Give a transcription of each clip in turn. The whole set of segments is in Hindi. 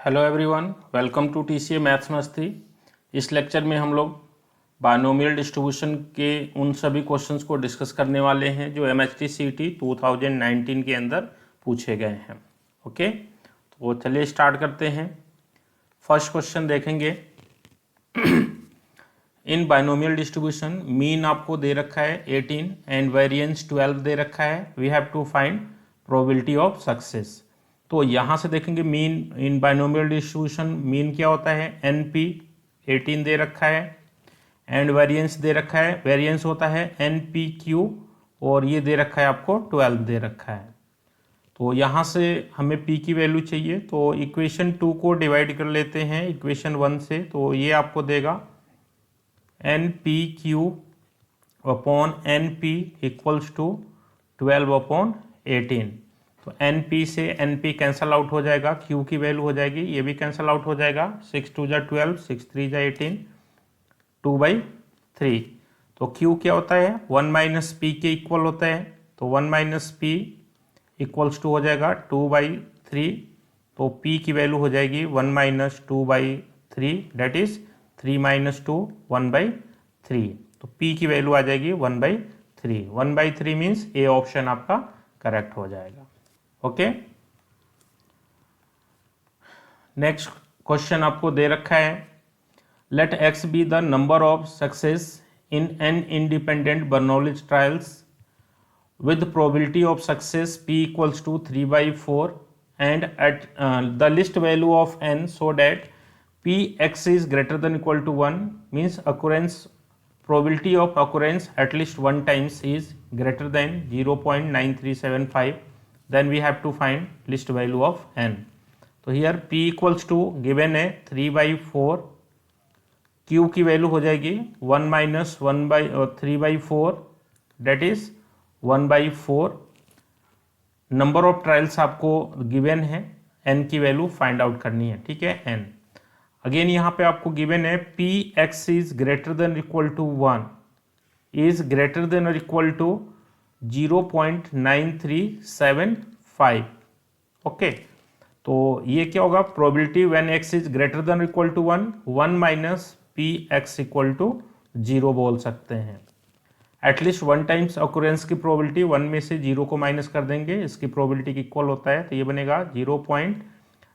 Hello everyone, welcome to TCA maths मस्ती। इस लेक्चर में हम लोग बायनोमियल डिस्ट्रीब्यूशन के उन सभी क्वेश्चंस को डिस्कस करने वाले हैं जो एमएचटी सीटी 2019 के अंदर पूछे गए हैं। ओके, तो चलिए स्टार्ट करते हैं। फर्स्ट क्वेश्चन देखेंगे। इन बायनोमियल डिस्ट्रीब्यूशन मीन आपको दे रखा है 18 एंड वेरिएंस 12 दे रखा है। We have to find probability of success. तो यहाँ से देखेंगे mean in binomial distribution mean क्या होता है, एनपी 18 दे रखा है एंड वेरिएंस दे रखा है, वेरिएंस होता है एनपी क्यू और ये दे रखा है आपको 12 दे रखा है। तो यहाँ से हमें p की वैल्यू चाहिए, तो इक्वेशन 2 को डिवाइड कर लेते हैं इक्वेशन 1 से। तो ये आपको देगा N P Q upon N P equals to 12 upon 18। तो एन पी से एन पी कैंसल आउट हो जाएगा, क्यू की वैल्यू हो जाएगी, ये भी कैंसल आउट हो जाएगा। 6 2 जा 12, 6 3 जा 18, 2/3। तो क्यू क्या होता है, 1 माइनस पी के इक्वल होता है। तो 1 माइनस पी इक्वल्स टू हो जाएगा 2/3। तो पी की वैल्यू हो जाएगी 1 माइनस 2/3, डेट इज 3 माइनस 2, 1/3। तो पी की वैल्यू आ जाएगी 1/3। 1/3 मीन्स ए ऑप्शन आपका करेक्ट हो जाएगा। ओके, नेक्स्ट क्वेश्चन आपको दे रखा है, let X be the number of success in N independent Bernoulli's trials with probability of success p equals to 3/4 and at the list value of n so that px is greater than equal to 1 means occurrence probability of occurrence at least one times is greater than 0.9375, then we have to find list value of n. तो here p equals to given है 3/4, q की वैल्यू हो जाएगी 1 minus 3/4 that is 1/4। Number of trials आपको गिवन है, n की वैल्यू फाइंड आउट करनी है, ठीक है, n। अगेन यहाँ पे आपको गिवन है P X is greater than equal to 1 is greater than और इक्वल टू 0.9375। ओके, तो ये क्या होगा, probability when x is greater than equal to 1 minus P X equal to 0 बोल सकते हैं। एटलीस्ट वन टाइम्स ऑकुरेंस की प्रोबेबिलिटी 1 में से 0 को माइनस कर देंगे, इसकी प्रोबेबिलिटी इक्वल होता है। तो ये बनेगा 0 पॉइंट,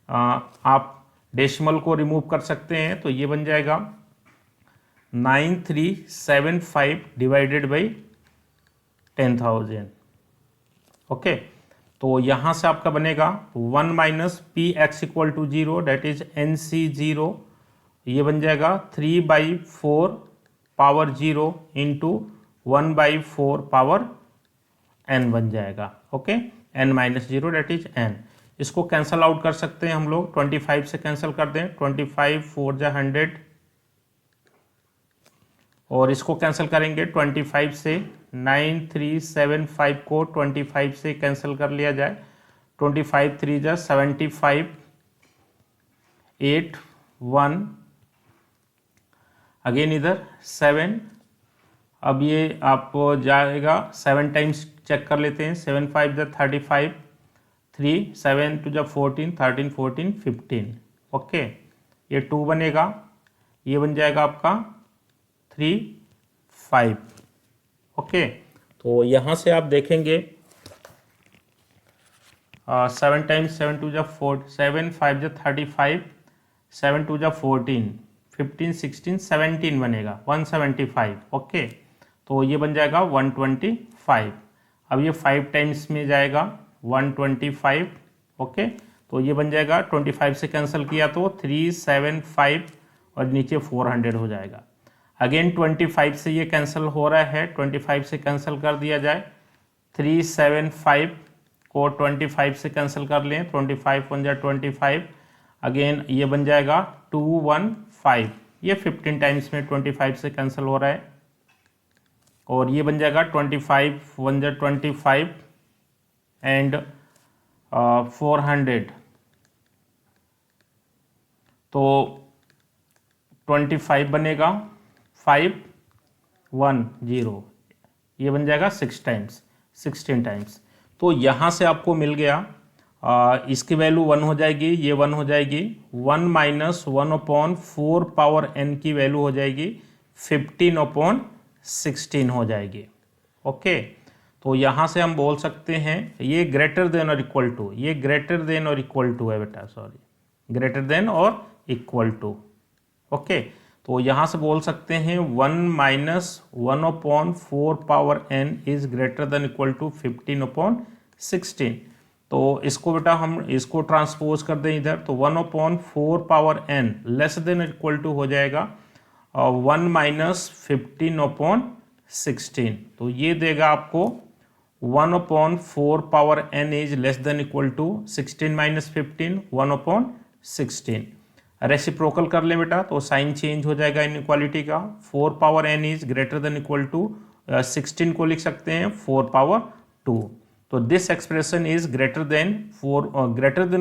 आप डेसिमल को रिमूव कर सकते हैं, तो ये बन जाएगा 9375 डिवाइडेड बाई 10,000। ओके, तो यहाँ से आपका बनेगा 1 minus P X equal to 0 that is N C 0। ये बन जाएगा 3/4 पावर 0 इंटू 1/4 पावर n बन जाएगा। Okay, n minus 0 that is n। इसको कैंसल आउट कर सकते हैं हम लोग, 25 से कैंसिल कर दें, 25 4 जा 100 और इसको कैंसिल करेंगे 25 से, 9375 को 25 से कैंसिल कर लिया जाए, 25 3 जा 75, 8 1 अगेन इधर 7। अब ये आप जाएगा 7 टाइम्स चेक कर लेते हैं, 7 5 जा 35, 3 7 2 जा 14, 13 14 15। ओके, ये 2 बनेगा, ये बन जाएगा आपका 3 5। ओके, तो यहाँ से आप देखेंगे 7 टाइम्स 7 2 जा 4, 7 5 जा 35, 7 2 जा 14, 15 16 17 बनेगा 175। ओके, तो ये बन जाएगा 125। अब ये 5 टाइम्स में जाएगा 125। ओके, तो ये बन जाएगा 25 से कैंसिल किया तो 375 और नीचे 400 हो जाएगा। अगेन 25 से ये कैंसिल हो रहा है, 25 से कैंसिल कर दिया जाए, 375 को 25 से कैंसिल कर लें, 25 1 जा 25, अगेन ये बन जाएगा 215। ये 15 टाइम्स में 25 से कैंसिल हो रहा है और ये बन जाएगा 25 1 जा 25 एंड 400। तो 25 बनेगा 510, ये बन जाएगा 6 टाइम्स, 16 टाइम्स। तो यहाँ से आपको मिल गया इसकी वैल्यू 1 हो जाएगी, ये 1 हो जाएगी, 1 माइनस 1/4 पावर n की वैल्यू हो जाएगी 15/16 हो जाएगी। ओके, तो यहाँ से हम बोल सकते हैं ये ग्रेटर देन और इक्वल टू, ये ग्रेटर देन और इक्वल टू है बेटा, सॉरी, ग्रेटर देन और इक्वल टू। ओके, तो यहाँ से बोल सकते हैं 1 minus 1/4 power n is greater than equal to 15/16। तो इसको बेटा हम इसको ट्रांसपोज कर दें इधर, तो 1/4 power n less than equal to हो जाएगा 1 माइनस 15/16। तो ये देगा आपको 1/4 power n is less than equal to 16 minus 15, 1/16। Reciprocal कर ले बेटा, तो साइन चेंज हो जाएगा इनइक्वालिटी का। 4 power n is greater than equal to 16 को लिख सकते हैं 4 पावर 2। तो this expression is greater than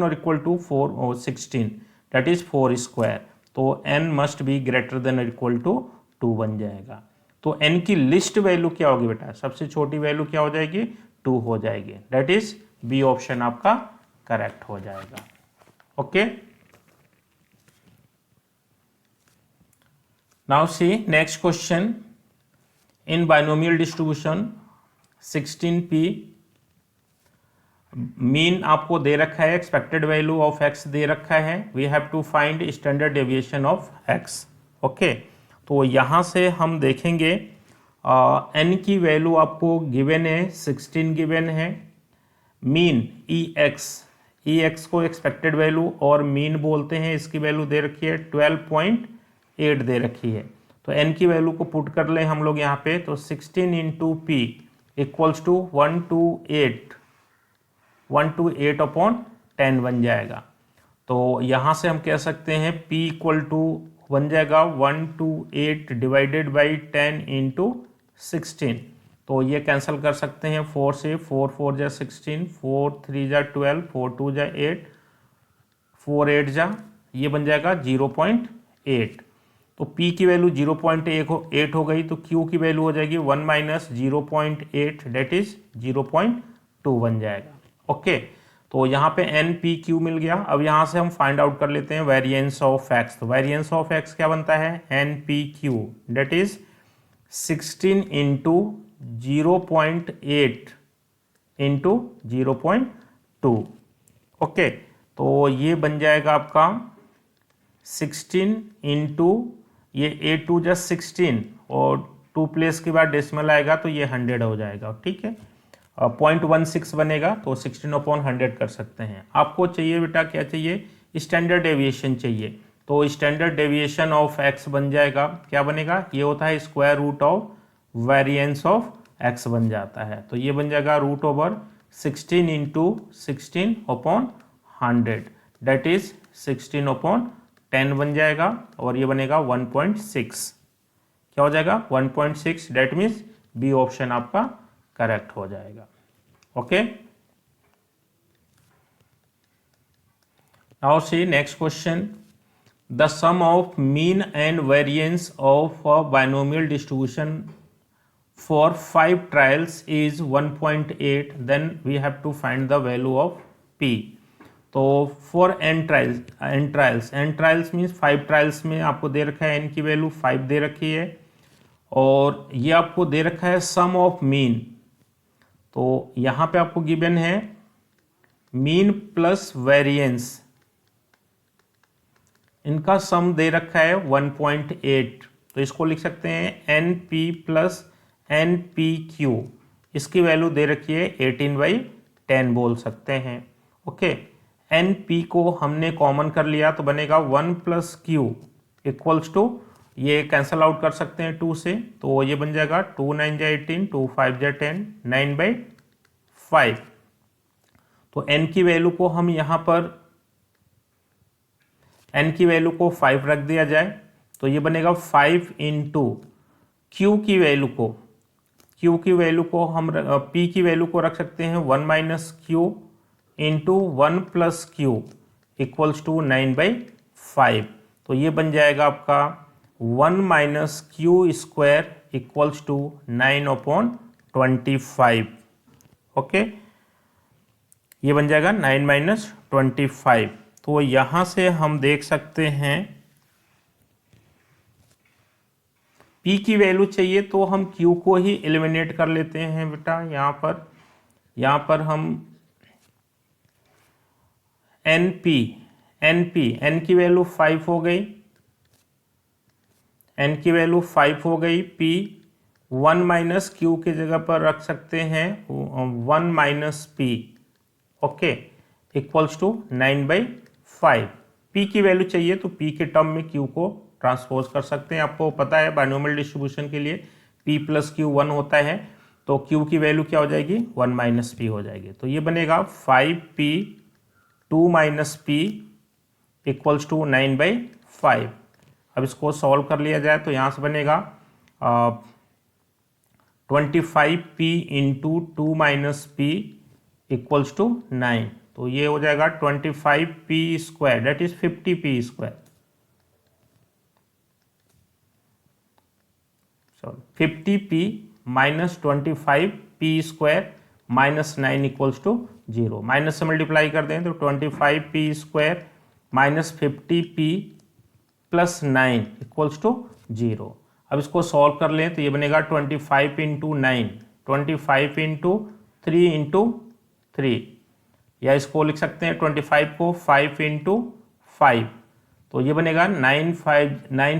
और इक्वल टू 4 और 16, दैट इज 4 स्क्वायर। तो n must be greater than और इक्वल टू 2 बन जाएगा। तो n की लिस्ट वैल्यू क्या होगी बेटा, सबसे छोटी वैल्यू क्या हो जाएगी, 2 हो जाएगी, दैट इज बी ऑप्शन आपका करेक्ट हो जाएगा। Okay, now see next question. In binomial distribution 16p, mean आपको दे रखा है, एक्सपेक्टेड वैल्यू ऑफ x दे रखा है, we have to find standard deviation of x। Okay, तो यहाँ से हम देखेंगे n की वैल्यू आपको गिवन है, 16 गिवन है। मीन ex को एक्सपेक्टेड वैल्यू और मीन बोलते हैं, इसकी वैल्यू दे रखी है 12.8 दे रखी है। तो n की वैल्यू को पुट कर लें हम लोग यहाँ पे, तो 16 इंटू पी इक्वल्स टू 128/10 बन जाएगा। तो यहाँ से हम कह सकते हैं p इक्वल टू बन जाएगा 128 डिवाइडेड बाई 10 इंटू 16। तो ये कैंसिल कर सकते हैं 4 से, 4 4 जा 16, 4 3 जा 12, 4 2 जा 8, 4 8 जा, ये बन जाएगा 0.8। तो p की वैल्यू 0.8 हो गई, तो q की वैल्यू हो जाएगी 1 माइनस 0.8, डेट इज 0.2 बन जाएगा। ओके, तो यहाँ पे n p q मिल गया। अब यहाँ से हम फाइंड आउट कर लेते हैं वेरिएंस ऑफ x। तो वेरिएंस ऑफ x क्या बनता है, n p q, that is 16 into 0.8 into 0.2। Okay, तो ये बन जाएगा आपका 16 इंटू ये 8 2 जा 16 और 2 प्लेस के बाद डेसिमल आएगा तो ये 100 हो जाएगा। ठीक है, 0.16 बनेगा, तो 16/100 कर सकते हैं। आपको चाहिए बेटा क्या चाहिए, स्टैंडर्ड डेविएशन चाहिए। तो स्टैंडर्ड डेविएशन ऑफ x बन जाएगा, क्या बनेगा, ये होता है square root of variance of x बन जाता है। तो ये बन जाएगा √16 इंटू 16/100, डेट इज 16/10 बन जाएगा, और ये बनेगा 1.6। क्या हो जाएगा, 1.6, डेट मीन्स बी ऑप्शन आपका करेक्ट हो जाएगा। Okay, now see next question. The sum of mean and variance of a binomial distribution for 5 trials is 1.8, then we have to find the value of p। तो for n trials means 5 trials में आपको दे रखा है n की वैल्यू 5 दे रखी है, और ये आपको दे रखा है सम ऑफ मीन। तो यहाँ पे आपको गिवन है मीन प्लस वेरिएंस, इनका सम दे रखा है 1.8। तो इसको लिख सकते हैं np प्लस npq, इसकी वैल्यू दे रखी है 18/10 बोल सकते हैं। ओके, np को हमने कॉमन कर लिया तो बनेगा 1 प्लस q इक्वल्स टू, ये कैंसल आउट कर सकते हैं 2 से, तो ये बन जाएगा 2 9 जा 18, 2 5 जा 10, 9/5। तो n की वैल्यू को हम यहाँ पर n की वैल्यू को 5 रख दिया जाए, तो ये बनेगा 5 इंटू q की वैल्यू को हम p की वैल्यू को रख सकते हैं 1 minus q into 1 plus q equals to 9/5। तो ये बन जाएगा आपका 1 minus q square equals to 9/25। Okay, ये बन जाएगा 9 माइनस 25। तो यहाँ से हम देख सकते हैं P की वैल्यू चाहिए तो हम Q को ही एलिमिनेट कर लेते हैं बेटा। यहाँ पर हम N की वैल्यू 5 हो गई, N की वैल्यू 5 हो गई। P 1 माइनस Q की जगह पर रख सकते हैं 1 minus P, okay, equals to 9/5। P की वैल्यू चाहिए तो P के टर्म में Q को ट्रांसपोज कर सकते हैं। आपको पता है बाइनोमियल डिस्ट्रीब्यूशन के लिए P प्लस Q 1 होता है, तो Q की वैल्यू क्या हो जाएगी 1 माइनस P हो जाएगी। तो ये बनेगा 5P 2 minus P equals to 9/5। अब इसको सॉल्व कर लिया जाए तो यहाँ से बनेगा 25P into 2 minus P equals to 9। तो ये हो जाएगा 25P square, that is 50P square, sorry 50P minus 25P square minus 9 equals to 0। Minus से मल्टीप्लाई कर दें तो 25P square minus 50P plus 9 equals to 0। अब इसको सॉल्व कर लें तो ये बनेगा 25 इंटू 9, 25 इंटू 3 इंटू 3, या इसको लिख सकते हैं 25 को 5 इंटू 5, तो ये बनेगा 9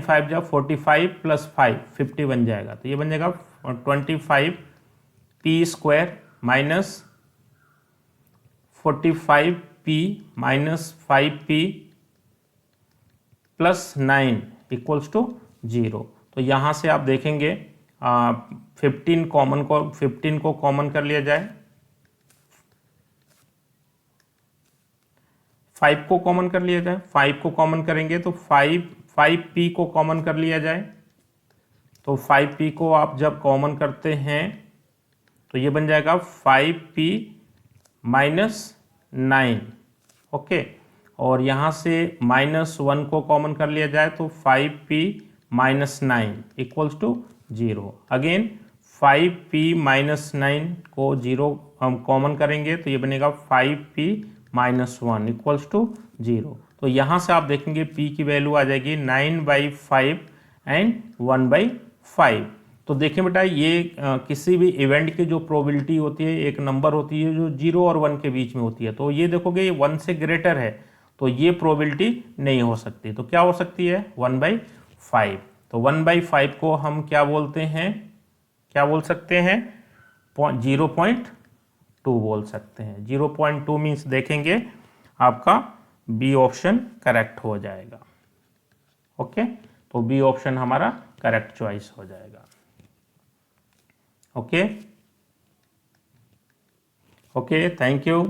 5 जब 45 प्लस 5 50 बन जाएगा। तो ये बन जाएगा 25P square minus 45P minus 5P plus 9 equals to 0। तो यहाँ से आप देखेंगे 15 को कॉमन कर लिया जाए, 5 को कॉमन कर लिया जाए, 5 को कॉमन करेंगे तो 5P को कॉमन कर लिया जाए। तो 5P को आप जब कॉमन करते हैं तो ये बन जाएगा 5P माइनस 9, ओके, और यहाँ से -1 को कॉमन कर लिया जाए तो 5P minus 9 equals to 0। Again 5P minus 9 को 0 हम कॉमन करेंगे तो ये बनेगा 5P माइनस 1 इक्वल्स टू 0। तो यहाँ से आप देखेंगे P की वैल्यू आ जाएगी 9/5 एंड 1/5। तो देखें बेटा ये किसी भी इवेंट की जो प्रोबेबिलिटी होती है, एक नंबर होती है जो 0 और 1 के बीच में होती है, तो ये देखोगे ये 1 से ग्रेटर है तो ये प्रोबेबिलिटी नहीं हो सकती। तो क्या हो सकती है 1/5। तो 1/5 को हम क्या बोलते हैं, क्या बोल सकते हैं 0.2 बोल सकते हैं। 0.2 मीन्स देखेंगे आपका बी ऑप्शन करेक्ट हो जाएगा, ओके। तो बी ऑप्शन हमारा करेक्ट चॉइस हो जाएगा, ओके। Okay, thank you.